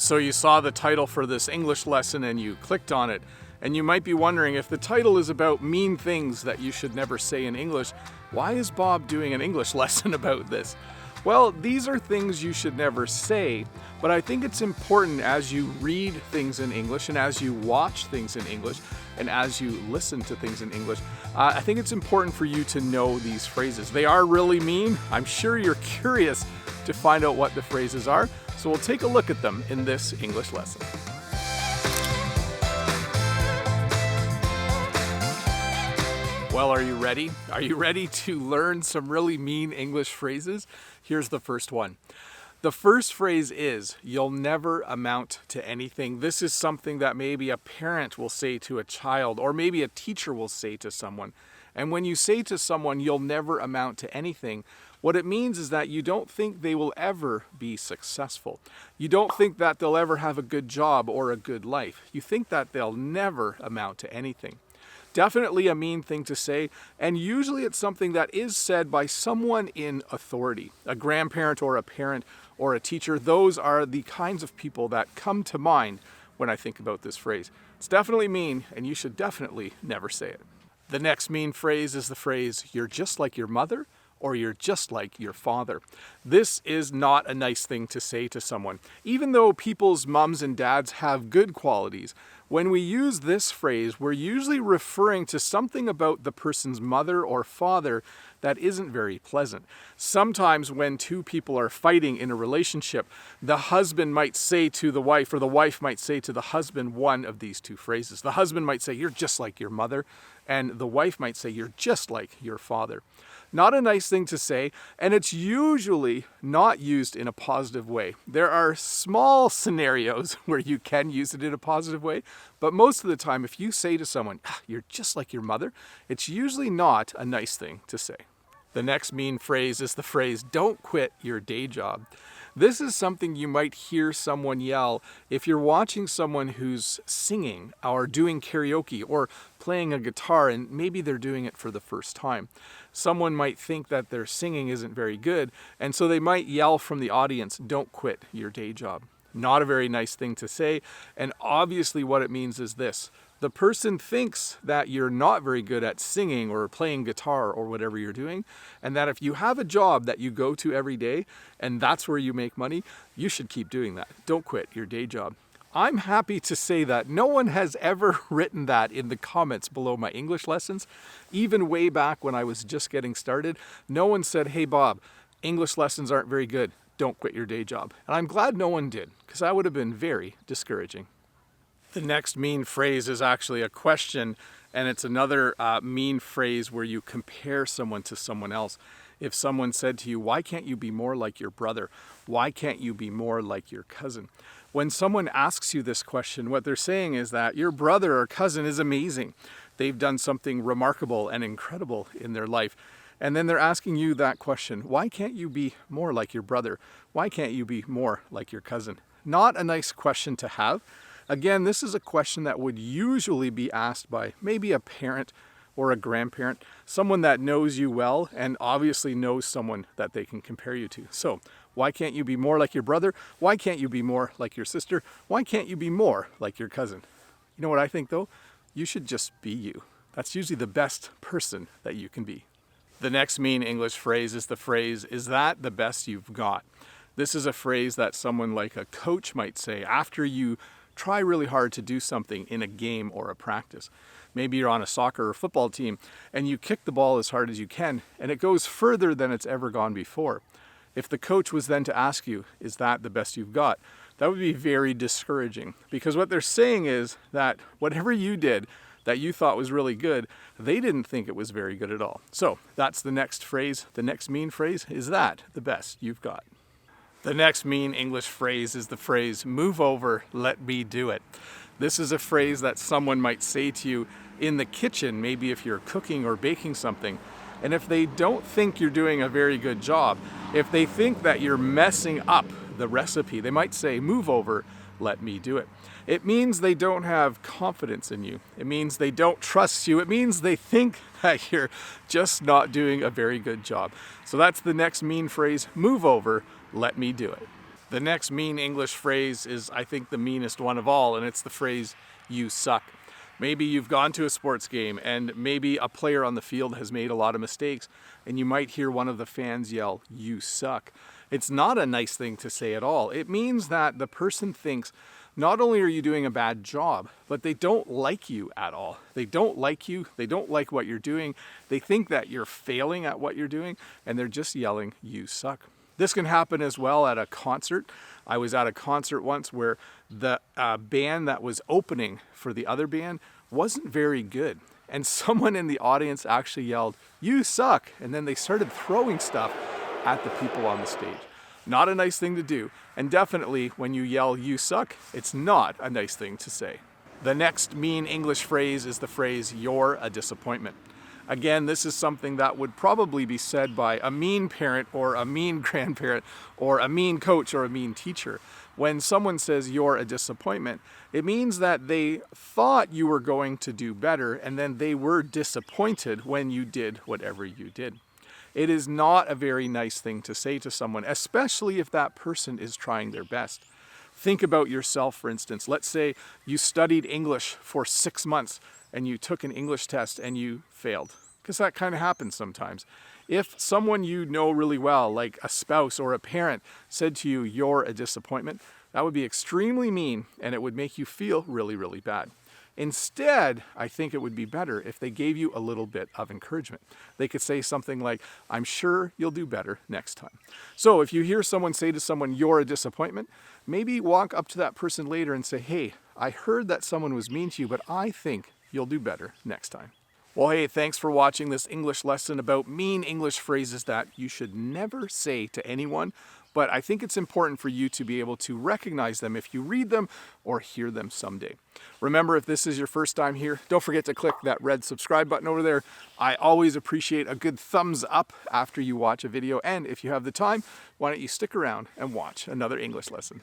So you saw the title for this English lesson and you clicked on it, and you might be wondering, if the title is about mean things that you should never say in English, why is Bob doing an English lesson about this? Well, these are things you should never say, but I think it's important as you read things in English and as you watch things in English and as you listen to things in English, I think it's important for you to know these phrases. They are really mean. I'm sure you're curious to find out what the phrases are, so we'll take a look at them in this English lesson. Well, are you ready? Are you ready to learn some really mean English phrases? Here's the first one. The first phrase is, "You'll never amount to anything." This is something that maybe a parent will say to a child, or maybe a teacher will say to someone. And when you say to someone, "You'll never amount to anything," what it means is that you don't think they will ever be successful. You don't think that they'll ever have a good job or a good life. You think that they'll never amount to anything. Definitely a mean thing to say, and usually it's something that is said by someone in authority, a grandparent or a parent or a teacher. Those are the kinds of people that come to mind when I think about this phrase. It's definitely mean, and you should definitely never say it. The next mean phrase is the phrase, "You're just like your mother," or "You're just like your father." This is not a nice thing to say to someone. Even though people's mums and dads have good qualities, when we use this phrase, we're usually referring to something about the person's mother or father that isn't very pleasant. Sometimes when two people are fighting in a relationship, the husband might say to the wife, or the wife might say to the husband, one of these two phrases. The husband might say, "You're just like your mother," and the wife might say, "You're just like your father." Not a nice thing to say, and it's usually not used in a positive way. There are small scenarios where you can use it in a positive way, but most of the time, if you say to someone, "You're just like your mother," it's usually not a nice thing to say. The next mean phrase is the phrase, "Don't quit your day job." This is something you might hear someone yell if you're watching someone who's singing or doing karaoke or playing a guitar, and maybe they're doing it for the first time. Someone might think that their singing isn't very good, and so they might yell from the audience, "Don't quit your day job." Not a very nice thing to say, and obviously what it means is this. The person thinks that you're not very good at singing or playing guitar or whatever you're doing, and that if you have a job that you go to every day and that's where you make money, you should keep doing that. Don't quit your day job. I'm happy to say that no one has ever written that in the comments below my English lessons. Even way back when I was just getting started, no one said, "Hey Bob, English lessons aren't very good. Don't quit your day job." And I'm glad no one did, because that would have been very discouraging. The next mean phrase is actually a question, and it's another mean phrase where you compare someone to someone else. If someone said to you, "Why can't you be more like your brother? Why can't you be more like your cousin?" When someone asks you this question, what they're saying is that your brother or cousin is amazing. They've done something remarkable and incredible in their life. And then they're asking you that question, "Why can't you be more like your brother? Why can't you be more like your cousin?" Not a nice question to have. Again, this is a question that would usually be asked by maybe a parent or a grandparent, someone that knows you well and obviously knows someone that they can compare you to. So, why can't you be more like your brother? Why can't you be more like your sister? Why can't you be more like your cousin? You know what I think though? You should just be you. That's usually the best person that you can be. The next mean English phrase is the phrase, "Is that the best you've got?" This is a phrase that someone like a coach might say after you try really hard to do something in a game or a practice. Maybe you're on a soccer or football team and you kick the ball as hard as you can and it goes further than it's ever gone before. If the coach was then to ask you, "Is that the best you've got?" that would be very discouraging, because what they're saying is that whatever you did that you thought was really good, they didn't think it was very good at all. So that's the next phrase. The next mean phrase, "Is that the best you've got?" The next mean English phrase is the phrase, "Move over, let me do it." This is a phrase that someone might say to you in the kitchen, maybe if you're cooking or baking something. And if they don't think you're doing a very good job, if they think that you're messing up the recipe, they might say, "Move over, let me do it." It means they don't have confidence in you. It means they don't trust you. It means they think that you're just not doing a very good job. So that's the next mean phrase, "Move over, let me do it." The next mean English phrase is, I think, the meanest one of all, and it's the phrase, "you suck." Maybe you've gone to a sports game and maybe a player on the field has made a lot of mistakes and you might hear one of the fans yell, "You suck." It's not a nice thing to say at all. It means that the person thinks not only are you doing a bad job, but they don't like you at all. They don't like you. They don't like what you're doing. They think that you're failing at what you're doing and they're just yelling, "You suck." This can happen as well at a concert. I was at a concert once where the band that was opening for the other band wasn't very good. And someone in the audience actually yelled, "You suck." And then they started throwing stuff at the people on the stage. Not a nice thing to do. And definitely when you yell, "You suck," it's not a nice thing to say. The next mean English phrase is the phrase, "You're a disappointment." Again, this is something that would probably be said by a mean parent or a mean grandparent or a mean coach or a mean teacher. When someone says you're a disappointment, it means that they thought you were going to do better and then they were disappointed when you did whatever you did. It is not a very nice thing to say to someone, especially if that person is trying their best. Think about yourself, for instance. Let's say you studied English for 6 months and you took an English test and you failed, because that kind of happens sometimes. If someone you know really well, like a spouse or a parent, said to you, "You're a disappointment," that would be extremely mean and it would make you feel really, really bad. Instead, I think it would be better if they gave you a little bit of encouragement. They could say something like, "I'm sure you'll do better next time." So if you hear someone say to someone, "You're a disappointment," maybe walk up to that person later and say, "Hey, I heard that someone was mean to you, but I think you'll do better next time." Well, hey, thanks for watching this English lesson about mean English phrases that you should never say to anyone, but I think it's important for you to be able to recognize them if you read them or hear them someday. Remember, if this is your first time here, don't forget to click that red subscribe button over there. I always appreciate a good thumbs up after you watch a video, and if you have the time, why don't you stick around and watch another English lesson.